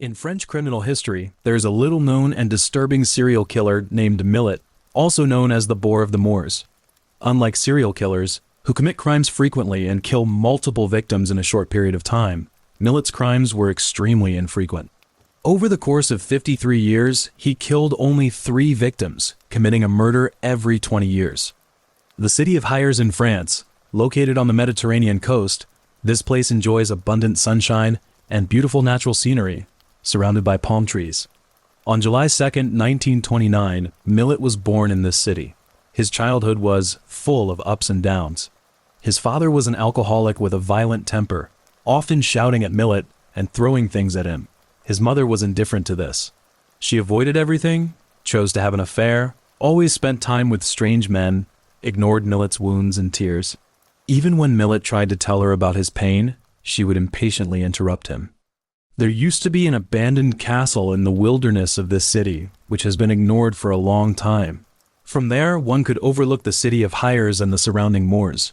In French criminal history, there is a little-known and disturbing serial killer named Millet, also known as the Boar of the Moors. Unlike serial killers, who commit crimes frequently and kill multiple victims in a short period of time, Millet's crimes were extremely infrequent. Over the course of 53 years, he killed only 3 victims, committing a murder every 20 years. The city of Hyères in France, located on the Mediterranean coast, this place enjoys abundant sunshine and beautiful natural scenery, surrounded by palm trees. On July 2, 1929, Millet was born in this city. His childhood was full of ups and downs. His father was an alcoholic with a violent temper, often shouting at Millet and throwing things at him. His mother was indifferent to this. She avoided everything, chose to have an affair, always spent time with strange men, ignored Millet's wounds and tears. Even when Millet tried to tell her about his pain, she would impatiently interrupt him. There used to be an abandoned castle in the wilderness of this city, which has been ignored for a long time. From there, one could overlook the city of Hyères and the surrounding moors.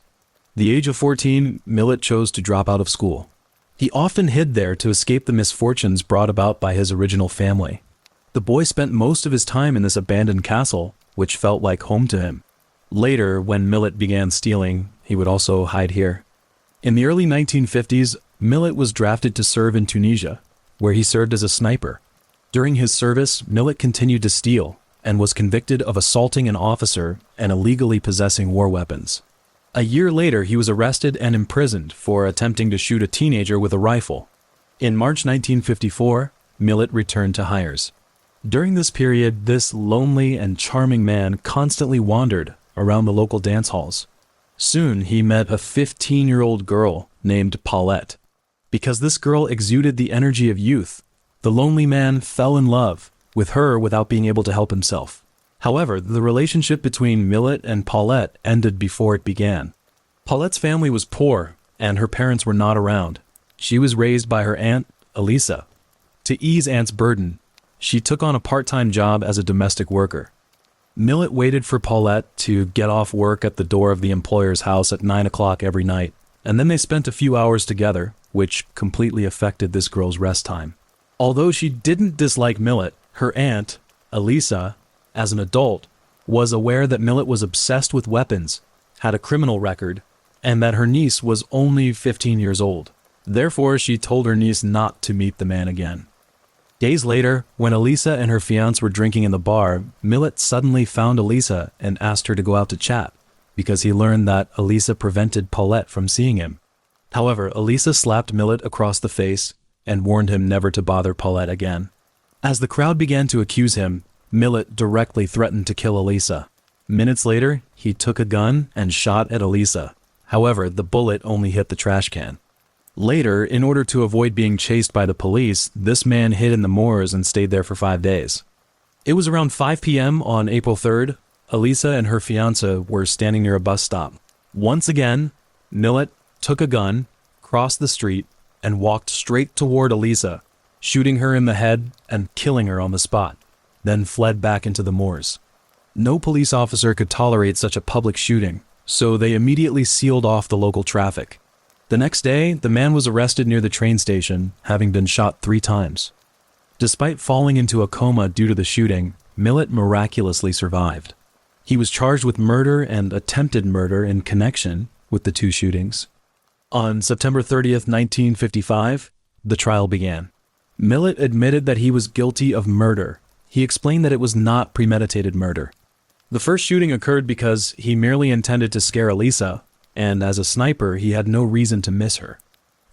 At the age of 14, Millet chose to drop out of school. He often hid there to escape the misfortunes brought about by his original family. The boy spent most of his time in this abandoned castle, which felt like home to him. Later, when Millet began stealing, he would also hide here. In the early 1950s, Millet was drafted to serve in Tunisia, where he served as a sniper. During his service, Millet continued to steal and was convicted of assaulting an officer and illegally possessing war weapons. A year later, he was arrested and imprisoned for attempting to shoot a teenager with a rifle. In March 1954, Millet returned to Hyères. During this period, this lonely and charming man constantly wandered around the local dance halls. Soon, he met a 15-year-old girl named Paulette. Because this girl exuded the energy of youth, the lonely man fell in love with her without being able to help himself. However, the relationship between Millet and Paulette ended before it began. Paulette's family was poor, and her parents were not around. She was raised by her aunt, Elisa. To ease Aunt's burden, she took on a part-time job as a domestic worker. Millet waited for Paulette to get off work at the door of the employer's house at 9 o'clock every night, and then they spent a few hours together, which completely affected this girl's rest time. Although she didn't dislike Millet, her aunt, Elisa, as an adult, was aware that Millet was obsessed with weapons, had a criminal record, and that her niece was only 15 years old. Therefore, she told her niece not to meet the man again. Days later, when Elisa and her fiancé were drinking in the bar, Millet suddenly found Elisa and asked her to go out to chat, because he learned that Elisa prevented Paulette from seeing him. However, Elisa slapped Millet across the face and warned him never to bother Paulette again. As the crowd began to accuse him, Millet directly threatened to kill Elisa. Minutes later, he took a gun and shot at Elisa. However, the bullet only hit the trash can. Later, in order to avoid being chased by the police, this man hid in the moors and stayed there for 5 days. It was around 5 p.m. on April 3rd. Elisa and her fiancé were standing near a bus stop. Once again, Millet took a gun, crossed the street, and walked straight toward Elisa, shooting her in the head and killing her on the spot, then fled back into the moors. No police officer could tolerate such a public shooting, so they immediately sealed off the local traffic. The next day, the man was arrested near the train station, having been shot 3 times. Despite falling into a coma due to the shooting, Millet miraculously survived. He was charged with murder and attempted murder in connection with the 2 shootings. On September 30th, 1955, the trial began. Millet admitted that he was guilty of murder. He explained that it was not premeditated murder. The first shooting occurred because he merely intended to scare Elisa, and as a sniper, he had no reason to miss her.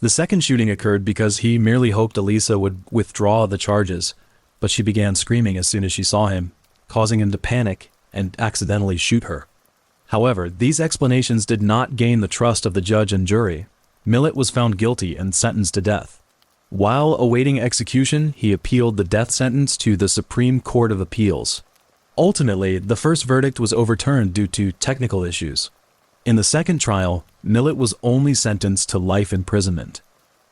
The second shooting occurred because he merely hoped Elisa would withdraw the charges, but she began screaming as soon as she saw him, causing him to panic and accidentally shoot her. However, these explanations did not gain the trust of the judge and jury. Millet was found guilty and sentenced to death. While awaiting execution, he appealed the death sentence to the Supreme Court of Appeals. Ultimately, the first verdict was overturned due to technical issues. In the second trial, Millet was only sentenced to life imprisonment.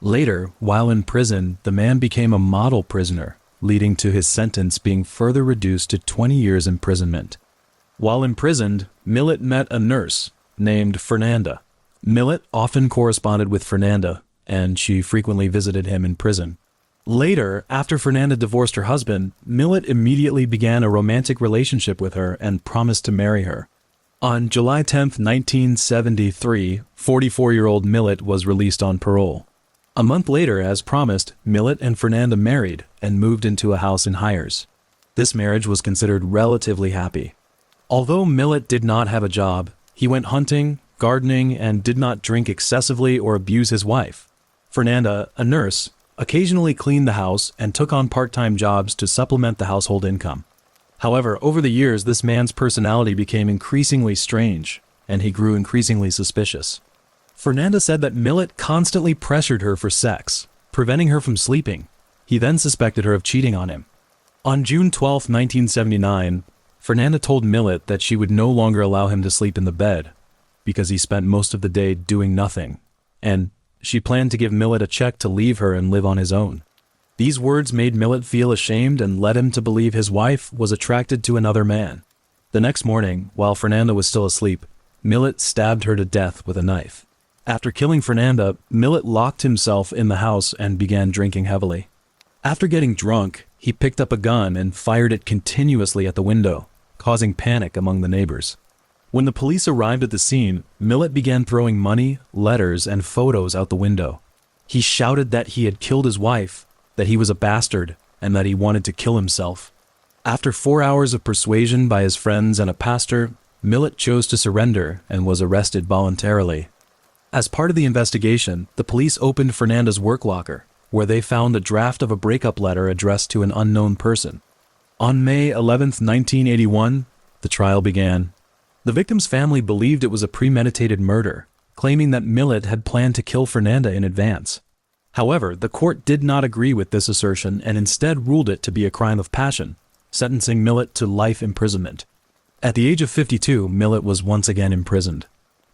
Later, while in prison, the man became a model prisoner, leading to his sentence being further reduced to 20 years imprisonment. While imprisoned, Millet met a nurse named Fernanda. Millet often corresponded with Fernanda, and she frequently visited him in prison. Later, after Fernanda divorced her husband, Millet immediately began a romantic relationship with her and promised to marry her. On July 10, 1973, 44-year-old Millet was released on parole. A month later, as promised, Millet and Fernanda married and moved into a house in Hyers. This marriage was considered relatively happy. Although Millet did not have a job, he went hunting, gardening, and did not drink excessively or abuse his wife. Fernanda, a nurse, occasionally cleaned the house and took on part-time jobs to supplement the household income. However, over the years, this man's personality became increasingly strange, and he grew increasingly suspicious. Fernanda said that Millet constantly pressured her for sex, preventing her from sleeping. He then suspected her of cheating on him. On June 12, 1979, Fernanda told Millet that she would no longer allow him to sleep in the bed because he spent most of the day doing nothing, and she planned to give Millet a check to leave her and live on his own. These words made Millet feel ashamed and led him to believe his wife was attracted to another man. The next morning, while Fernanda was still asleep, Millet stabbed her to death with a knife. After killing Fernanda, Millet locked himself in the house and began drinking heavily. After getting drunk, he picked up a gun and fired it continuously at the window, causing panic among the neighbors. When the police arrived at the scene, Millet began throwing money, letters, and photos out the window. He shouted that he had killed his wife, that he was a bastard, and that he wanted to kill himself. After 4 hours of persuasion by his friends and a pastor, Millet chose to surrender and was arrested voluntarily. As part of the investigation, the police opened Fernanda's work locker, where they found a draft of a breakup letter addressed to an unknown person. On May 11, 1981, the trial began. The victim's family believed it was a premeditated murder, claiming that Millet had planned to kill Fernanda in advance. However, the court did not agree with this assertion and instead ruled it to be a crime of passion, sentencing Millet to life imprisonment. At the age of 52, Millet was once again imprisoned.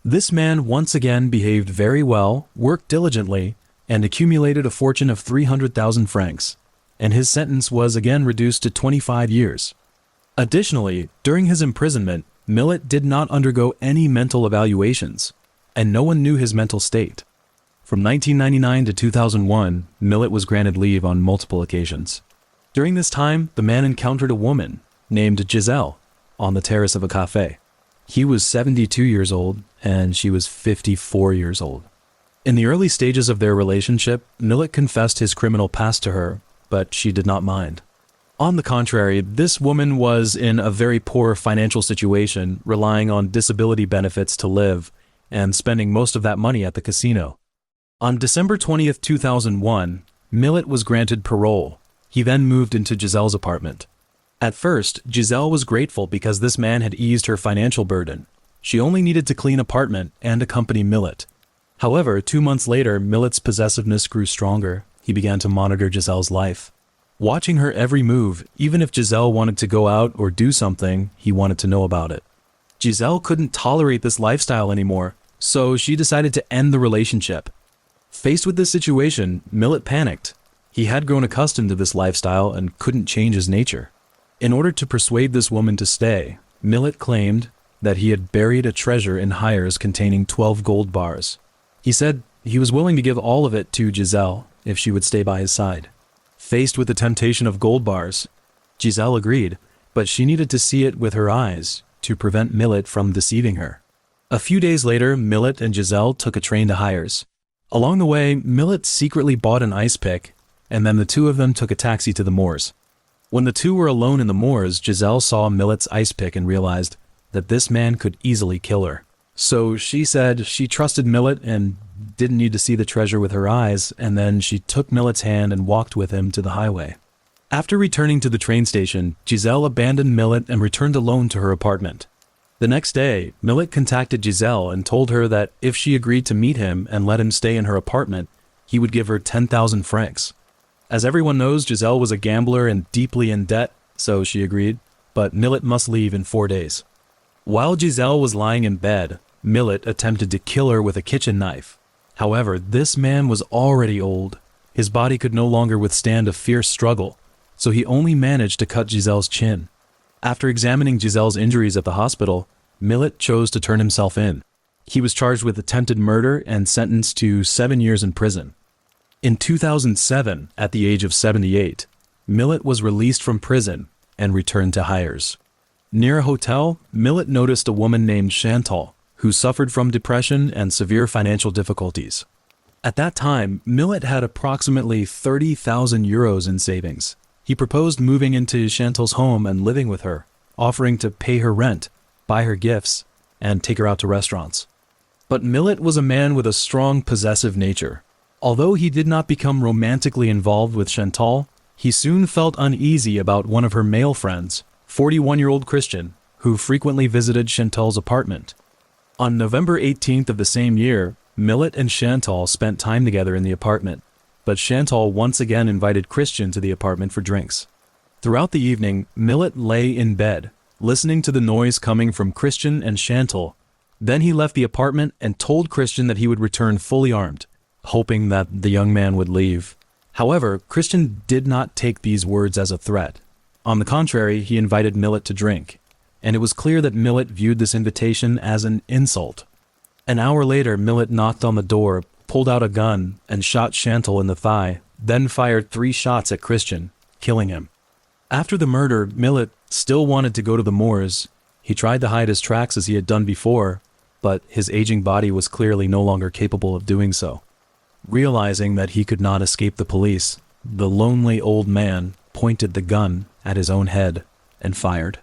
This man once again behaved very well, worked diligently, and accumulated a fortune of 300,000 francs, and his sentence was again reduced to 25 years. Additionally, during his imprisonment, Millet did not undergo any mental evaluations, and no one knew his mental state. From 1999 to 2001, Millet was granted leave on multiple occasions. During this time, the man encountered a woman named Giselle on the terrace of a cafe. He was 72 years old, and she was 54 years old. In the early stages of their relationship, Millet confessed his criminal past to her, but she did not mind. On the contrary, this woman was in a very poor financial situation, relying on disability benefits to live, and spending most of that money at the casino. On December 20th, 2001, Millet was granted parole. He then moved into Giselle's apartment. At first, Giselle was grateful because this man had eased her financial burden. She only needed to clean apartment and accompany Millet. However, 2 months later, Millet's possessiveness grew stronger. He began to monitor Giselle's life. Watching her every move, even if Giselle wanted to go out or do something, he wanted to know about it. Giselle couldn't tolerate this lifestyle anymore, so she decided to end the relationship. Faced with this situation, Millet panicked. He had grown accustomed to this lifestyle and couldn't change his nature. In order to persuade this woman to stay, Millet claimed that he had buried a treasure in Hyers containing 12 gold bars. He said he was willing to give all of it to Giselle if she would stay by his side. Faced with the temptation of gold bars, Giselle agreed, but she needed to see it with her eyes to prevent Millet from deceiving her. A few days later, Millet and Giselle took a train to Hyers. Along the way, Millet secretly bought an ice pick, and then the two of them took a taxi to the moors. When the two were alone in the moors, Giselle saw Millet's ice pick and realized that this man could easily kill her. So she said she trusted Millet and didn't need to see the treasure with her eyes, and then she took Millet's hand and walked with him to the highway. After returning to the train station, Giselle abandoned Millet and returned alone to her apartment. The next day, Millet contacted Giselle and told her that if she agreed to meet him and let him stay in her apartment, he would give her 10,000 francs. As everyone knows, Giselle was a gambler and deeply in debt, so she agreed, but Millet must leave in 4 days. While Giselle was lying in bed, Millet attempted to kill her with a kitchen knife. However, this man was already old. His body could no longer withstand a fierce struggle, so he only managed to cut Giselle's chin. After examining Giselle's injuries at the hospital, Millet chose to turn himself in. He was charged with attempted murder and sentenced to 7 years in prison. In 2007, at the age of 78, Millet was released from prison and returned to hires. Near a hotel, Millet noticed a woman named Chantal, who suffered from depression and severe financial difficulties. At that time, Millet had approximately 30,000 euros in savings. He proposed moving into Chantal's home and living with her, offering to pay her rent, buy her gifts, and take her out to restaurants. But Millet was a man with a strong possessive nature. Although he did not become romantically involved with Chantal, he soon felt uneasy about one of her male friends, 41-year-old Christian, who frequently visited Chantal's apartment. On November 18th of the same year, Millet and Chantal spent time together in the apartment, but Chantal once again invited Christian to the apartment for drinks. Throughout the evening, Millet lay in bed, listening to the noise coming from Christian and Chantal. Then he left the apartment and told Christian that he would return fully armed, hoping that the young man would leave. However, Christian did not take these words as a threat. On the contrary, he invited Millet to drink, and it was clear that Millet viewed this invitation as an insult. An hour later, Millet knocked on the door, pulled out a gun, and shot Chantal in the thigh, then fired 3 shots at Christian, killing him. After the murder, Millet still wanted to go to the moors. He tried to hide his tracks as he had done before, but his aging body was clearly no longer capable of doing so. Realizing that he could not escape the police, the lonely old man pointed the gun at his own head and fired.